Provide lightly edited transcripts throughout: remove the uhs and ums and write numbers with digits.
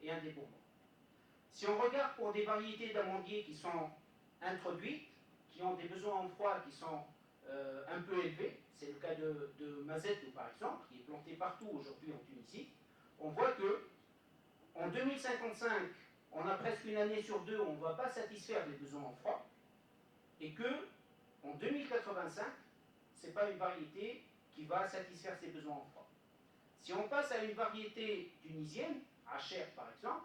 et un débourrement. Si on regarde pour des variétés d'amandiers qui sont introduites, qui ont des besoins en froid qui sont un peu élevés, c'est le cas de Mazetou par exemple, qui est planté partout aujourd'hui en Tunisie, on voit que en 2055, on a presque une année sur deux où on ne va pas satisfaire les besoins en froid, et que en 2085, ce n'est pas une variété qui va satisfaire ses besoins en froid. Si on passe à une variété tunisienne, Acher par exemple,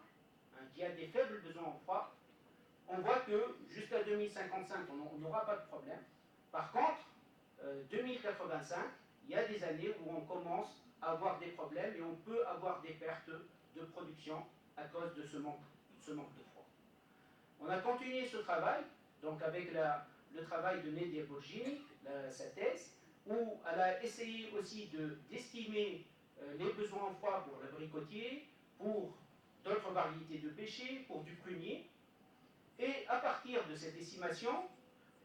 qui a des faibles besoins en froid, on voit que jusqu'à 2055, on n'aura pas de problème. Par contre, 2085, il y a des années où on commence à avoir des problèmes et on peut avoir des pertes de production à cause de ce manque de froid. On a continué ce travail, donc avec le travail de Nedia Borgini, sa thèse, où elle a essayé aussi d'estimer les besoins en froid pour l'abricotier, pour d'autres variétés de pêcher, pour du prunier. Et à partir de cette estimation,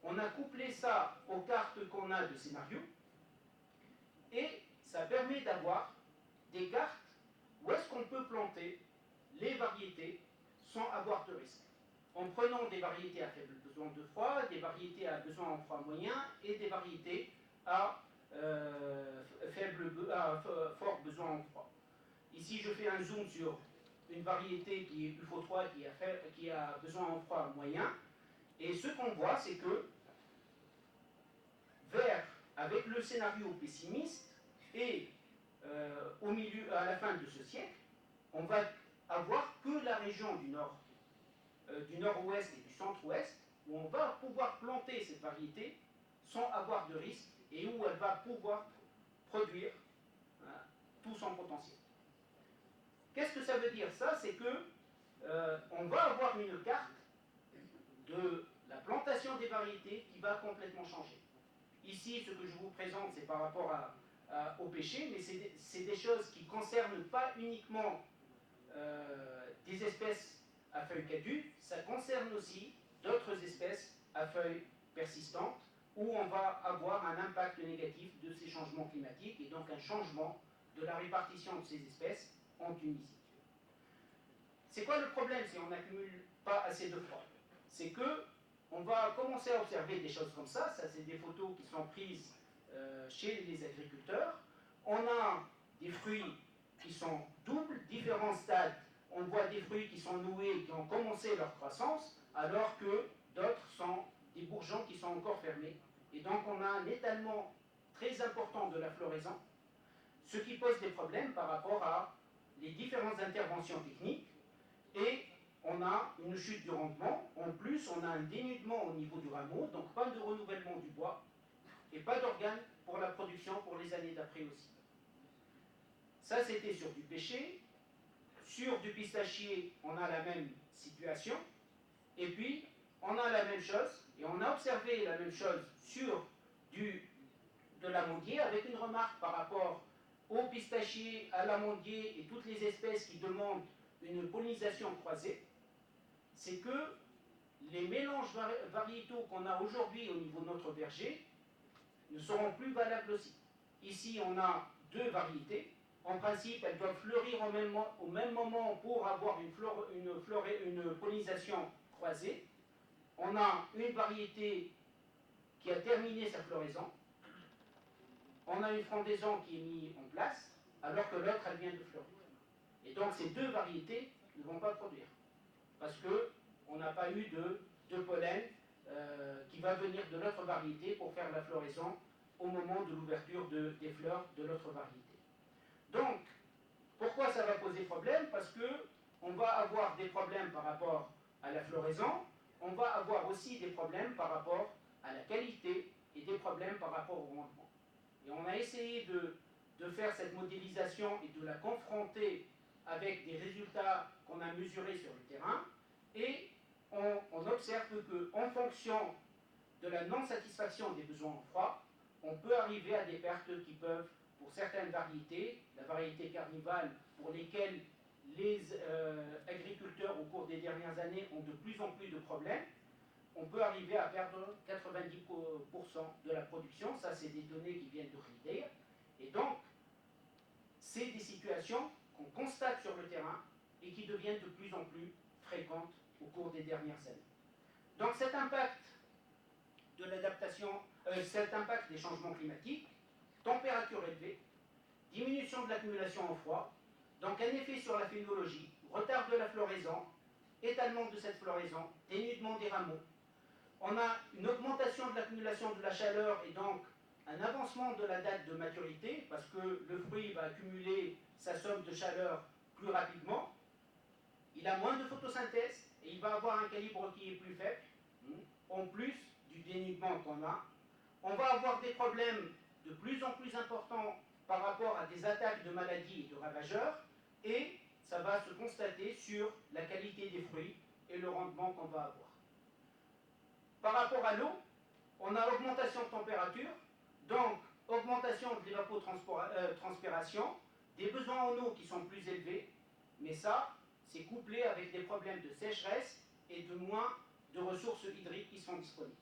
on a couplé ça aux cartes qu'on a de scénario, et ça permet d'avoir des cartes où est-ce qu'on peut planter les variétés sans avoir de risque. En prenant des variétés à faible besoin de froid, des variétés à besoin en froid moyen et des variétés à fort besoin en froid. Ici, je fais un zoom sur une variété qui est UFO3 qui a besoin en froid moyen. Et ce qu'on voit, c'est que avec le scénario pessimiste et à la fin de ce siècle, on va avoir que la région du nord-ouest et du centre-ouest où on va pouvoir planter cette variété sans avoir de risque et où elle va pouvoir produire tout son potentiel. Qu'est-ce que ça veut dire ça? C'est que on va avoir une carte de la plantation des variétés qui va complètement changer. Ici, ce que je vous présente, c'est par rapport au pêcher, mais c'est des choses qui ne concernent pas uniquement des espèces à feuilles caduques, ça concerne aussi d'autres espèces à feuilles persistantes, où on va avoir un impact négatif de ces changements climatiques, et donc un changement de la répartition de ces espèces en Tunisie. C'est quoi le problème si on n'accumule pas assez de froid? C'est que on va commencer à observer des choses comme ça. Ça, c'est des photos qui sont prises chez les agriculteurs. On a des fruits qui sont doubles, différents stades. On voit des fruits qui sont noués, qui ont commencé leur croissance, alors que d'autres sont des bourgeons qui sont encore fermés. Et donc, on a un étalement très important de la floraison, ce qui pose des problèmes par rapport à les différentes interventions techniques. Et on a une chute du rendement. En plus, on a un dénudement au niveau du rameau, donc pas de renouvellement du bois et pas d'organes pour la production pour les années d'après aussi. Ça, c'était sur du pêcher. Sur du pistachier, on a la même situation. Et puis, on a la même chose, et on a observé la même chose sur de l'amandier, avec une remarque par rapport au pistachier, à l'amandier et toutes les espèces qui demandent une pollinisation croisée. C'est que les mélanges variétaux qu'on a aujourd'hui au niveau de notre verger ne seront plus valables aussi. Ici, on a deux variétés. En principe, elles doivent fleurir au même moment pour avoir une pollinisation croisée. On a une variété qui a terminé sa floraison. On a une frondaison qui est mise en place, alors que l'autre, elle vient de fleurir. Et donc, ces deux variétés ne vont pas produire. Parce qu'on n'a pas eu de pollen qui va venir de l'autre variété pour faire la floraison au moment de l'ouverture des fleurs de l'autre variété. Donc, pourquoi ça va poser problème? Parce qu'on va avoir des problèmes par rapport à la floraison, on va avoir aussi des problèmes par rapport à la qualité et des problèmes par rapport au rendement. Et on a essayé de faire cette modélisation et de la confronter avec des résultats qu'on a mesurés sur le terrain, et on observe qu'en fonction de la non-satisfaction des besoins en froid, on peut arriver à des pertes qui peuvent, pour certaines variétés, la variété carnivale, pour lesquelles les agriculteurs au cours des dernières années ont de plus en plus de problèmes, on peut arriver à perdre 90% de la production. Ça, c'est des données qui viennent de RIDER. Et donc, c'est des situations qu'on constate sur le terrain et qui deviennent de plus en plus fréquentes au cours des dernières années. Donc cet impact de l'adaptation, cet impact des changements climatiques, température élevée, diminution de l'accumulation en froid, donc un effet sur la phénologie, retard de la floraison, étalement de cette floraison, dénudement des rameaux. On a une augmentation de l'accumulation de la chaleur et donc un avancement de la date de maturité, parce que le fruit va accumuler sa somme de chaleur plus rapidement. Il a moins de photosynthèse et il va avoir un calibre qui est plus faible, en plus du dénudement qu'on a. On va avoir des problèmes de plus en plus importants par rapport à des attaques de maladies et de ravageurs, et ça va se constater sur la qualité des fruits et le rendement qu'on va avoir. Par rapport à l'eau, on a augmentation de température, donc augmentation de l'évapotranspiration, des besoins en eau qui sont plus élevés, mais ça, c'est couplé avec des problèmes de sécheresse et de moins de ressources hydriques qui sont disponibles.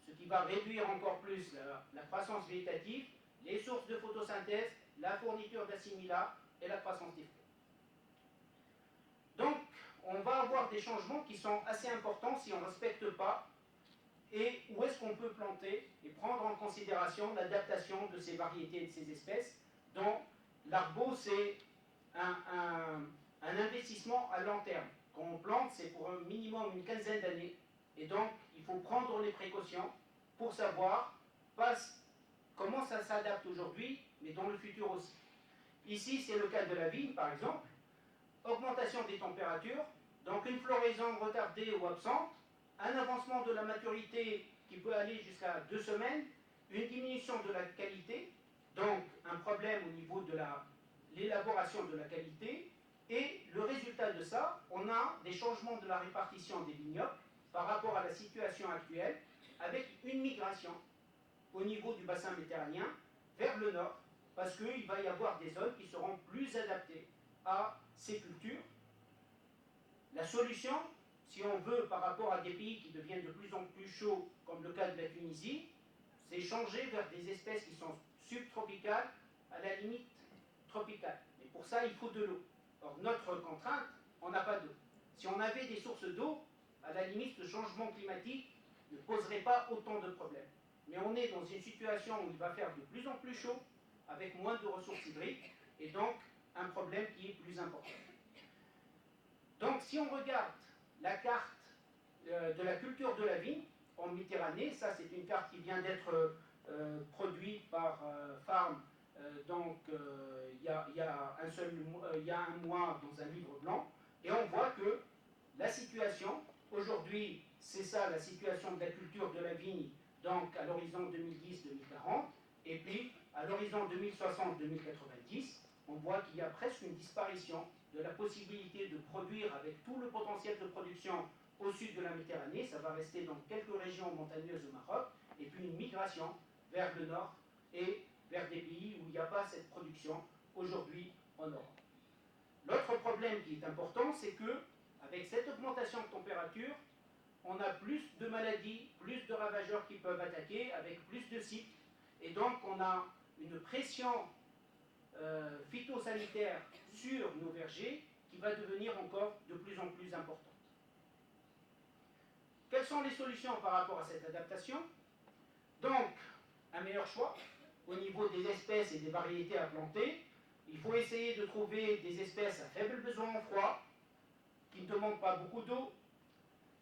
Ce qui va réduire encore plus la croissance végétative, les sources de photosynthèse, la fourniture d'assimilats et la croissance des fruits. Donc, on va avoir des changements qui sont assez importants si on ne respecte pas et où est-ce qu'on peut planter et prendre en considération l'adaptation de ces variétés et de ces espèces, dont l'arbo, c'est un investissement à long terme. Quand on plante, c'est pour un minimum une quinzaine d'années, et donc il faut prendre les précautions pour savoir pas comment ça s'adapte aujourd'hui, mais dans le futur aussi. Ici, c'est le cas de la vigne, par exemple, augmentation des températures, donc une floraison retardée ou absente, un avancement de la maturité qui peut aller jusqu'à 2 semaines, une diminution de la qualité, donc un problème au niveau de l'élaboration de la qualité, et le résultat de ça, on a des changements de la répartition des vignobles par rapport à la situation actuelle, avec une migration au niveau du bassin méditerranéen vers le nord, parce qu'il va y avoir des zones qui seront plus adaptées à ces cultures. La solution, si on veut, par rapport à des pays qui deviennent de plus en plus chauds, comme le cas de la Tunisie, c'est changer vers des espèces qui sont subtropicales, à la limite tropicale. Mais pour ça, il faut de l'eau. Or, notre contrainte, on n'a pas d'eau. Si on avait des sources d'eau, à la limite, le changement climatique ne poserait pas autant de problèmes. Mais on est dans une situation où il va faire de plus en plus chaud, avec moins de ressources hydriques, et donc un problème qui est plus important. Donc, si on regarde la carte de la culture de la vigne en Méditerranée, ça c'est une carte qui vient d'être produite par Farm, il y a un mois dans un livre blanc, et on voit que la situation, aujourd'hui, c'est ça la situation de la culture de la vigne, donc à l'horizon 2010-2040, et puis à l'horizon 2060-2090, on voit qu'il y a presque une disparition de la possibilité de produire avec tout le potentiel de production au sud de la Méditerranée. Ça va rester dans quelques régions montagneuses au Maroc, et puis une migration vers le nord et vers des pays où il n'y a pas cette production aujourd'hui en Europe. L'autre problème qui est important, c'est que avec cette augmentation de température, on a plus de maladies, plus de ravageurs qui peuvent attaquer, avec plus de cycles, et donc on a une pression phytosanitaire sur nos vergers qui va devenir encore de plus en plus importante. Quelles sont les solutions par rapport à cette adaptation? Donc, un meilleur choix au niveau des espèces et des variétés à planter. Il faut essayer de trouver des espèces à faible besoin en froid, qui ne demandent pas beaucoup d'eau,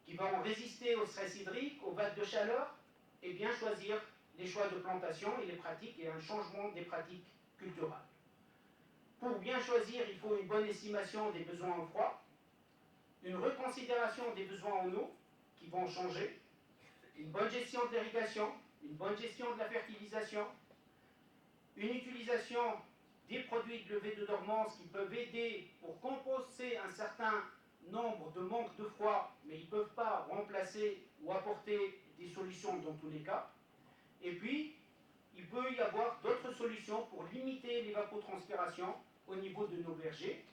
qui vont résister au stress hydrique, aux vagues de chaleur, et bien choisir les choix de plantation et les pratiques et un changement des pratiques culturales. Pour bien choisir, il faut une bonne estimation des besoins en froid, une reconsidération des besoins en eau qui vont changer, une bonne gestion de l'irrigation, une bonne gestion de la fertilisation, une utilisation des produits de levée de dormance qui peuvent aider pour compenser un certain nombre de manques de froid, mais ils ne peuvent pas remplacer ou apporter des solutions dans tous les cas. Et puis, il peut y avoir d'autres solutions pour limiter l'évapotranspiration au niveau de nos vergers.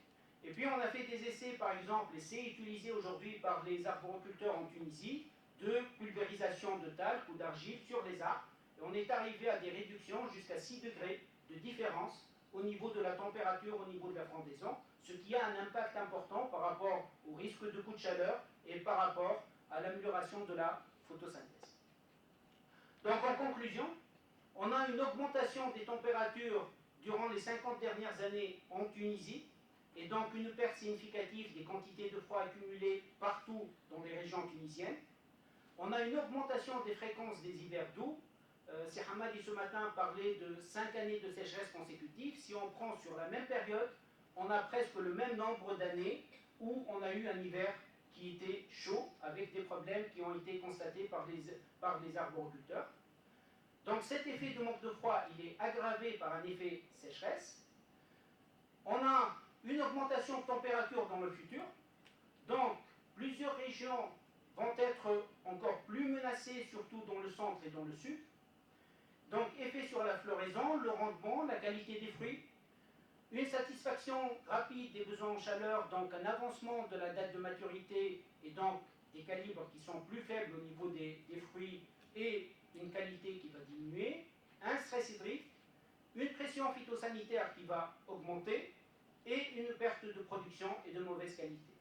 Et puis, on a fait des essais, par exemple, et c'est utilisé aujourd'hui par les arboriculteurs en Tunisie, de pulvérisation de talc ou d'argile sur les arbres. Et on est arrivé à des réductions jusqu'à 6 degrés de différence au niveau de la température, au niveau de la frondaison, ce qui a un impact important par rapport au risque de coup de chaleur et par rapport à l'amélioration de la photosynthèse. Donc en conclusion, on a une augmentation des températures durant les 50 dernières années en Tunisie, et donc une perte significative des quantités de froid accumulées partout dans les régions tunisiennes. On a une augmentation des fréquences des hivers doux. Si Hamadi ce matin parlait de 5 années de sécheresse consécutive, si on prend sur la même période, on a presque le même nombre d'années où on a eu un hiver qui était chaud, avec des problèmes qui ont été constatés par les arboriculteurs. Donc cet effet de manque de froid, il est aggravé par un effet sécheresse. On a une augmentation de température dans le futur, donc plusieurs régions vont être encore plus menacées, surtout dans le centre et dans le sud. Donc effet sur la floraison, le rendement, la qualité des fruits, une satisfaction rapide des besoins en chaleur, donc un avancement de la date de maturité et donc des calibres qui sont plus faibles au niveau des fruits et une qualité qui va diminuer, un stress hydrique, une pression phytosanitaire qui va augmenter et une perte de production et de mauvaise qualité.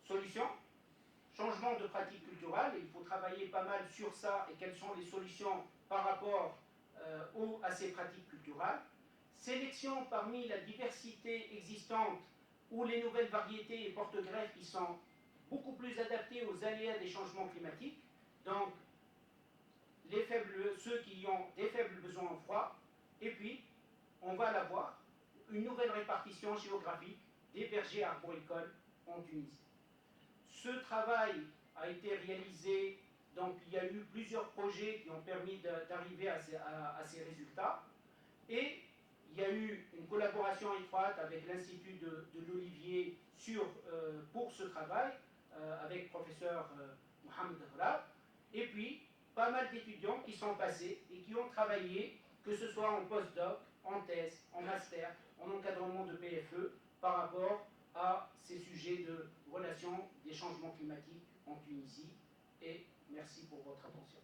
Solution, changement de pratique culturelle, il faut travailler pas mal sur ça et quelles sont les solutions par rapport à ces pratiques culturelles. Sélection parmi la diversité existante ou les nouvelles variétés et porte-greffes qui sont beaucoup plus adaptées aux aléas des changements climatiques. Donc, ceux qui ont des faibles besoins en froid. Et puis, on va l'avoir, une nouvelle répartition géographique des vergers arboricoles en Tunisie. Ce travail a été réalisé, donc il y a eu plusieurs projets qui ont permis d'arriver à ces résultats. Et il y a eu une collaboration étroite avec l'Institut de l'Olivier pour ce travail, avec professeur Mohamed Ghrab. Et puis, pas mal d'étudiants qui sont passés et qui ont travaillé, que ce soit en postdoc, en thèse, en master, en encadrement de PFE, par rapport à ces sujets de relations des changements climatiques en Tunisie. Et merci pour votre attention.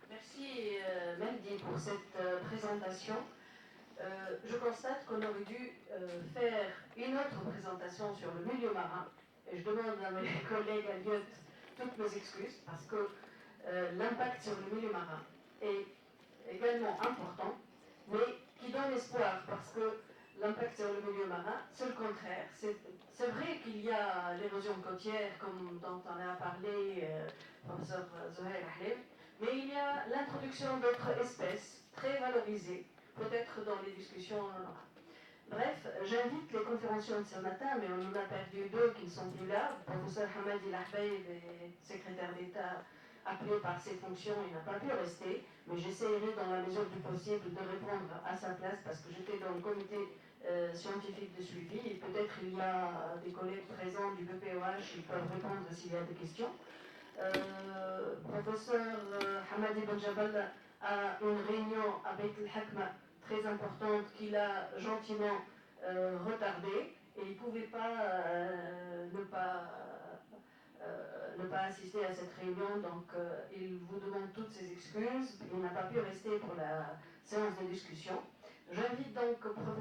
Merci Mendy pour cette présentation. Je constate qu'on aurait dû faire une autre présentation sur le milieu marin. Et je demande à mes collègues à Lyotte toutes mes excuses parce que l'impact sur le milieu marin est également important, mais qui donne espoir parce que l'impact sur le milieu marin, c'est le contraire. C'est vrai qu'il y a l'érosion côtière, comme dont on a parlé professeur Zohair Ahlem, mais il y a l'introduction d'autres espèces très valorisées, peut-être dans les discussions on en aura. Bref, j'invite les conférenciers de ce matin, mais on en a perdu deux qui ne sont plus là. Le professeur Hamadi Lahbaïb, secrétaire d'État appelé par ses fonctions, il n'a pas pu rester, mais j'essaierai dans la mesure du possible de répondre à sa place parce que j'étais dans le comité scientifique de suivi et peut-être il y a des collègues présents du BPOH, ils peuvent répondre s'il y a des questions. Professeur Hamadi Benjabal a une réunion avec le Hakma très importante qu'il a gentiment retardée et il ne pouvait pas ne pas assister à cette réunion, donc il vous demande toutes ses excuses. Il n'a pas pu rester pour la séance de discussion. J'invite donc professeur